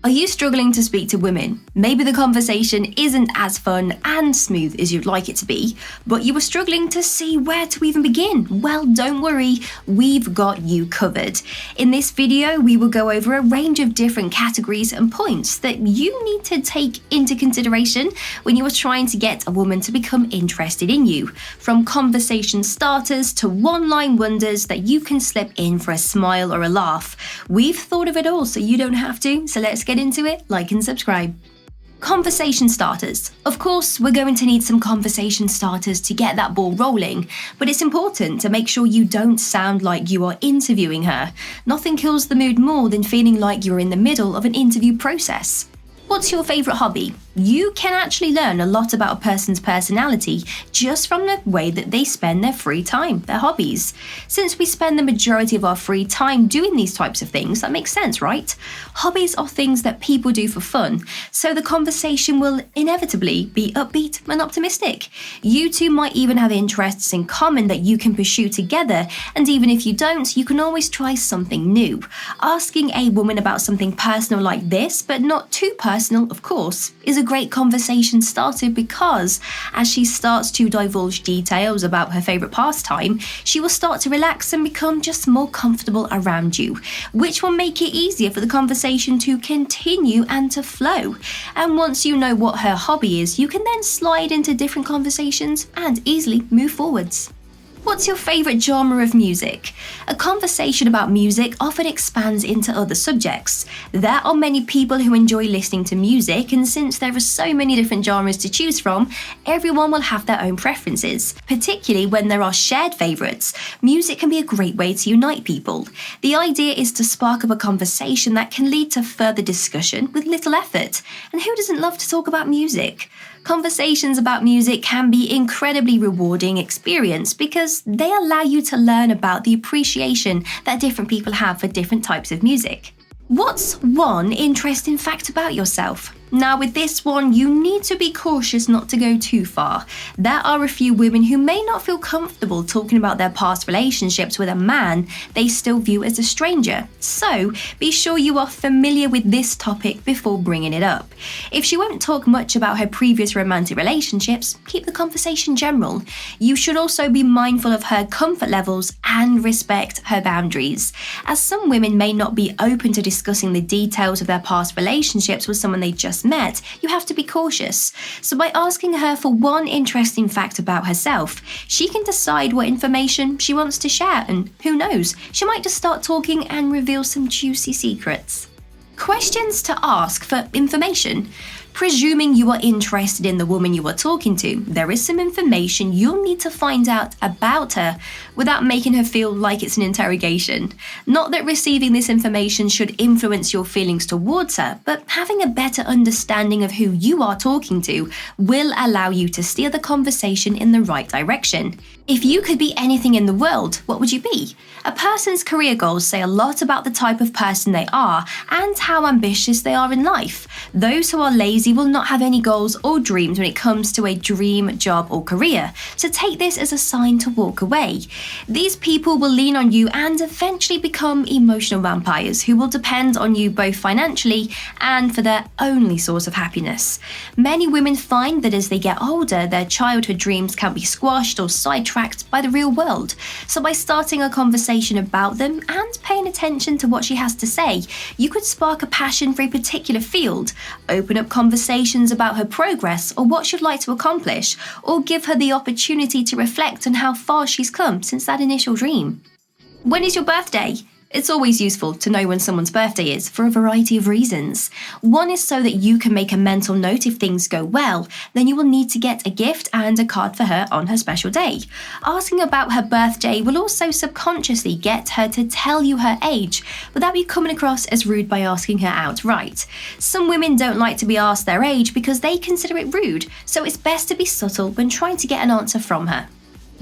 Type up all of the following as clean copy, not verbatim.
Are you struggling to speak to women? Maybe the conversation isn't as fun and smooth as you'd like it to be, but you were struggling to see where to even begin. Well, don't worry, we've got you covered. In this video, we will go over a range of different categories and points that you need to take into consideration when you are trying to get a woman to become interested in you. From conversation starters to one-line wonders that you can slip in for a smile or a laugh. We've thought of it all so you don't have to, so let's get into it. Like and subscribe. Conversation starters. Of course, we're going to need some conversation starters to get that ball rolling, but it's important to make sure you don't sound like you are interviewing her. Nothing kills the mood more than feeling like you're in the middle of an interview process. What's your favourite hobby? You can actually learn a lot about a person's personality just from the way that they spend their free time, their hobbies. Since we spend the majority of our free time doing these types of things, that makes sense, right? Hobbies are things that people do for fun, so the conversation will inevitably be upbeat and optimistic. You two might even have interests in common that you can pursue together, and even if you don't, you can always try something new. Asking a woman about something personal like this, but not too personal, of course, is a great conversation starter because as she starts to divulge details about her favourite pastime, she will start to relax and become just more comfortable around you, which will make it easier for the conversation to continue and to flow. And once you know what her hobby is, you can then slide into different conversations and easily move forwards. What's your favourite genre of music? A conversation about music often expands into other subjects. There are many people who enjoy listening to music, and since there are so many different genres to choose from, everyone will have their own preferences. Particularly when there are shared favourites, music can be a great way to unite people. The idea is to spark up a conversation that can lead to further discussion with little effort. And who doesn't love to talk about music? Conversations about music can be incredibly rewarding experience because they allow you to learn about the appreciation that different people have for different types of music. What's one interesting fact about yourself? Now with this one, you need to be cautious not to go too far. There are a few women who may not feel comfortable talking about their past relationships with a man they still view as a stranger. So be sure you are familiar with this topic before bringing it up. If she won't talk much about her previous romantic relationships, keep the conversation general. You should also be mindful of her comfort levels and respect her boundaries. As some women may not be open to discussing the details of their past relationships with someone they just met, you have to be cautious. So by asking her for one interesting fact about herself, she can decide what information she wants to share, and who knows, she might just start talking and reveal some juicy secrets. Questions to ask for information. Presuming you are interested in the woman you are talking to, there is some information you'll need to find out about her without making her feel like it's an interrogation. Not that receiving this information should influence your feelings towards her, but having a better understanding of who you are talking to will allow you to steer the conversation in the right direction. If you could be anything in the world, what would you be? A person's career goals say a lot about the type of person they are and how ambitious they are in life. Those who are lazy will not have any goals or dreams when it comes to a dream job or career, so take this as a sign to walk away. These people will lean on you and eventually become emotional vampires who will depend on you both financially and for their only source of happiness. Many women find that as they get older, their childhood dreams can be squashed or sidetracked by the real world. So by starting a conversation about them and paying attention to what she has to say, you could spark a passion for a particular field, open up conversations about her progress or what she'd like to accomplish, or give her the opportunity to reflect on how far she's come since that initial dream. When is your birthday? It's always useful to know when someone's birthday is for a variety of reasons. One is so that you can make a mental note if things go well, then you will need to get a gift and a card for her on her special day. Asking about her birthday will also subconsciously get her to tell you her age without you coming across as rude by asking her outright. Some women don't like to be asked their age because they consider it rude, so it's best to be subtle when trying to get an answer from her.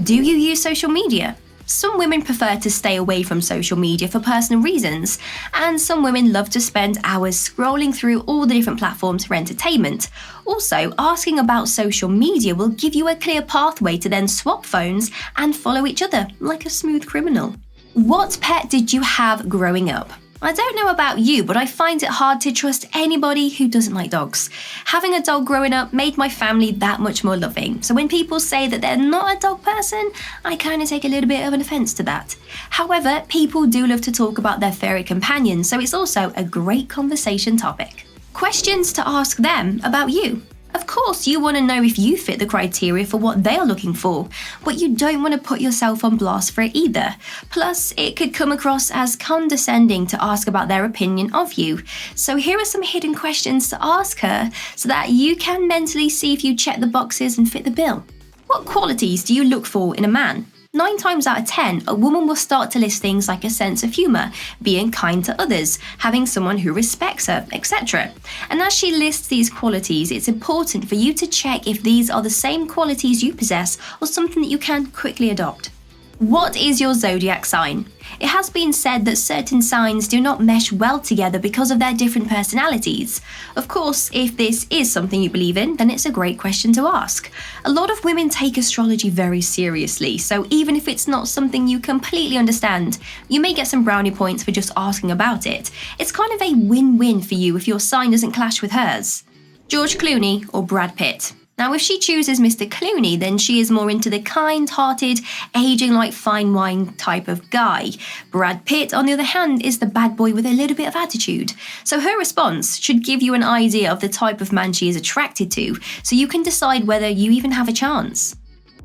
Do you use social media? Some women prefer to stay away from social media for personal reasons, and some women love to spend hours scrolling through all the different platforms for entertainment. Also, asking about social media will give you a clear pathway to then swap phones and follow each other like a smooth criminal. What pet did you have growing up? I don't know about you, but I find it hard to trust anybody who doesn't like dogs. Having a dog growing up made my family that much more loving, so when people say that they're not a dog person, I kind of take a little bit of an offence to that. However, people do love to talk about their furry companions, so it's also a great conversation topic. Questions to ask them about you. Of course, you want to know if you fit the criteria for what they are looking for, but you don't want to put yourself on blast for it either. Plus, it could come across as condescending to ask about their opinion of you. So here are some hidden questions to ask her so that you can mentally see if you check the boxes and fit the bill. What qualities do you look for in a man? 9 times out of 10, a woman will start to list things like a sense of humour, being kind to others, having someone who respects her, etc. And as she lists these qualities, it's important for you to check if these are the same qualities you possess or something that you can quickly adopt. What is your zodiac sign? It has been said that certain signs do not mesh well together because of their different personalities. Of course, if this is something you believe in, then it's a great question to ask. A lot of women take astrology very seriously, so even if it's not something you completely understand, you may get some brownie points for just asking about it. It's kind of a win-win for you if your sign doesn't clash with hers. George Clooney or Brad Pitt? Now, if she chooses Mr. Clooney, then she is more into the kind-hearted, aging like fine wine type of guy. Brad Pitt, on the other hand, is the bad boy with a little bit of attitude. So her response should give you an idea of the type of man she is attracted to, so you can decide whether you even have a chance.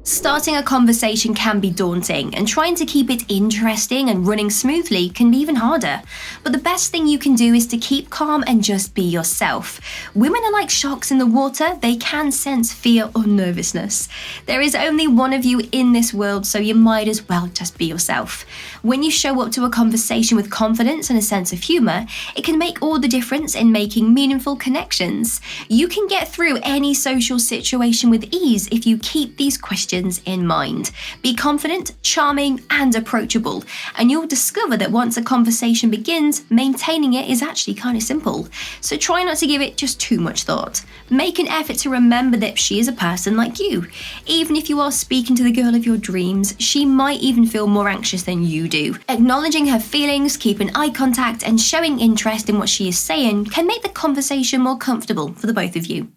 Starting a conversation can be daunting, and trying to keep it interesting and running smoothly can be even harder. But the best thing you can do is to keep calm and just be yourself. Women are like sharks in the water, they can sense fear or nervousness. There is only one of you in this world, so you might as well just be yourself. When you show up to a conversation with confidence and a sense of humour, it can make all the difference in making meaningful connections. You can get through any social situation with ease if you keep these questions in mind. Be confident, charming, and approachable, and you'll discover that once a conversation begins, maintaining it is actually kind of simple. So try not to give it just too much thought. Make an effort to remember that she is a person like you. Even if you are speaking to the girl of your dreams, she might even feel more anxious than you do. Acknowledging her feelings, keeping eye contact, and showing interest in what she is saying can make the conversation more comfortable for the both of you.